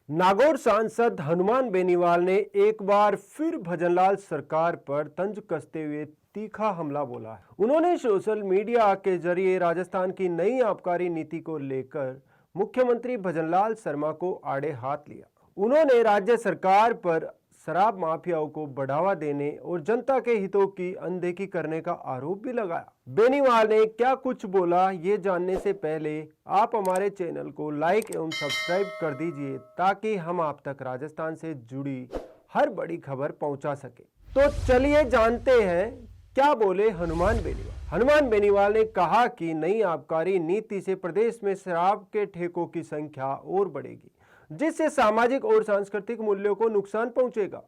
नागौर सांसद हनुमान बेनीवाल ने एक बार फिर भजनलाल सरकार पर तंज कसते हुए तीखा हमला बोला है। उन्होंने सोशल मीडिया के जरिए राजस्थान की नई आबकारी नीति को लेकर मुख्यमंत्री भजनलाल शर्मा को आड़े हाथ लिया। उन्होंने राज्य सरकार पर शराब माफियाओं को बढ़ावा देने और जनता के हितों की अनदेखी करने का आरोप भी लगाया। बेनीवाल ने क्या कुछ बोला, ये जानने से पहले आप हमारे चैनल को लाइक एवं सब्सक्राइब कर दीजिए ताकि हम आप तक राजस्थान से जुड़ी हर बड़ी खबर पहुंचा सके। तो चलिए जानते हैं क्या बोले हनुमान बेनीवाल। हनुमान बेनीवाल ने कहा कि नई आबकारी नीति से प्रदेश में शराब के ठेकों की संख्या और बढ़ेगी, जिससे सामाजिक और सांस्कृतिक मूल्यों को नुकसान पहुंचेगा।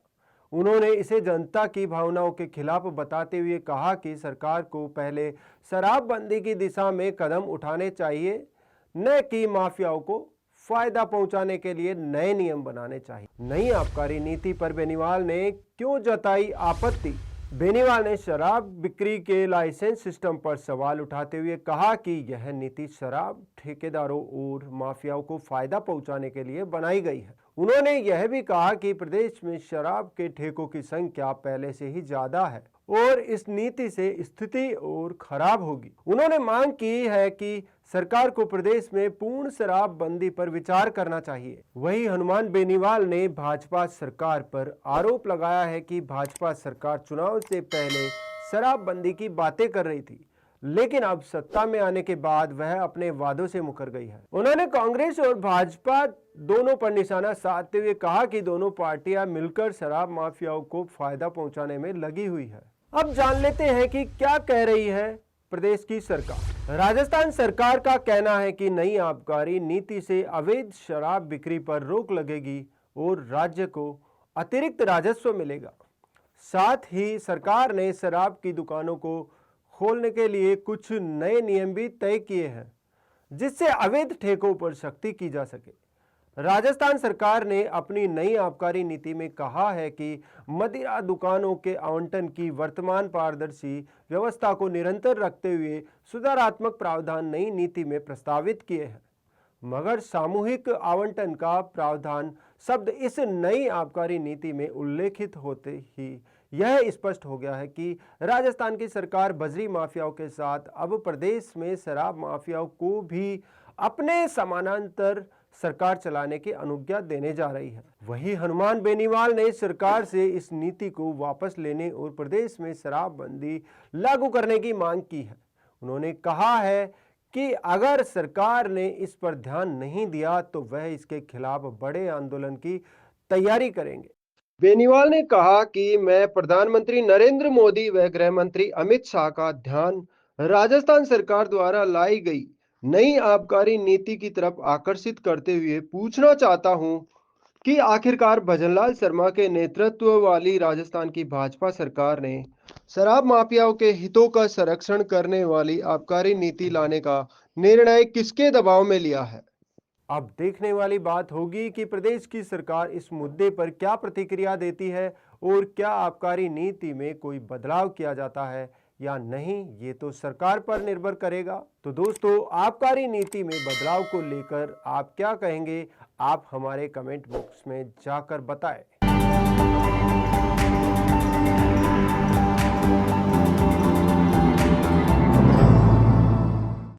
उन्होंने इसे जनता की भावनाओं के खिलाफ बताते हुए कहा कि सरकार को पहले शराबबंदी की दिशा में कदम उठाने चाहिए, न कि माफियाओं को फायदा पहुंचाने के लिए नए नियम बनाने चाहिए। नई आबकारी नीति पर बेनीवाल ने क्यों जताई आपत्ति? बेनीवाल ने शराब बिक्री के लाइसेंस सिस्टम पर सवाल उठाते हुए कहा कि यह नीति शराब ठेकेदारों और माफियाओं को फायदा पहुंचाने के लिए बनाई गई है। उन्होंने यह भी कहा कि प्रदेश में शराब के ठेकों की संख्या पहले से ही ज्यादा है और इस नीति से स्थिति और खराब होगी। उन्होंने मांग की है कि सरकार को प्रदेश में पूर्ण शराबबंदी पर विचार करना चाहिए। वहीं हनुमान बेनीवाल ने भाजपा सरकार पर आरोप लगाया है कि भाजपा सरकार चुनाव से पहले शराबबंदी की बातें कर रही थी, लेकिन अब सत्ता में आने के बाद वह अपने वादों से मुकर गई है। उन्होंने कांग्रेस और भाजपा दोनों पर निशाना साधते हुए कहा कि दोनों पार्टियां मिलकर शराब माफियाओं को फायदा पहुंचाने में लगी हुई है। अब जान लेते हैं कि क्या कह रही है प्रदेश की सरकार। राजस्थान सरकार का कहना है कि नई आबकारी नीति से अवैध शराब बिक्री पर रोक लगेगी और राज्य को अतिरिक्त राजस्व मिलेगा। साथ ही सरकार ने शराब की दुकानों को खोलने के लिए कुछ नए नियम भी तय किए हैं, जिससे अवैध ठेकों पर सख्ती की जा सके। राजस्थान सरकार ने अपनी नई आबकारी नीति में कहा है कि मदिरा दुकानों के आवंटन की वर्तमान पारदर्शी व्यवस्था को निरंतर रखते हुए सुधारात्मक प्रावधान नई नीति में प्रस्तावित किए हैं, मगर सामूहिक आवंटन का प्रावधान शब्द इस नई आबकारी नीति में उल्लेखित होते ही यह स्पष्ट हो गया है कि राजस्थान की सरकार बजरी माफियाओं के साथ अब प्रदेश में शराब माफियाओं को भी अपने समानांतर सरकार चलाने की अनुज्ञा देने जा रही है। वहीं हनुमान बेनीवाल ने सरकार से इस नीति को वापस लेने और प्रदेश में शराबबंदी लागू करने की मांग की है। उन्होंने कहा है कि अगर सरकार ने इस पर ध्यान नहीं दिया तो वह इसके खिलाफ बड़े आंदोलन की तैयारी करेंगे। बेनीवाल ने कहा कि मैं प्रधानमंत्री नरेंद्र मोदी व गृह मंत्री अमित शाह का ध्यान राजस्थान सरकार द्वारा लाई गई नई आबकारी नीति की तरफ आकर्षित करते हुए पूछना चाहता हूं कि आखिरकार भजनलाल शर्मा के नेतृत्व वाली राजस्थान की भाजपा सरकार ने शराब माफियाओं के हितों का संरक्षण करने वाली आबकारी नीति लाने का निर्णय किसके दबाव में लिया है? अब देखने वाली बात होगी कि प्रदेश की सरकार इस मुद्दे पर क्या प्रतिक्रिया देती है और क्या आबकारी नीति में कोई बदलाव किया जाता है या नहीं, ये तो सरकार पर निर्भर करेगा। तो दोस्तों, आबकारी नीति में बदलाव को लेकर आप क्या कहेंगे? आप हमारे कमेंट बॉक्स में जाकर बताएं।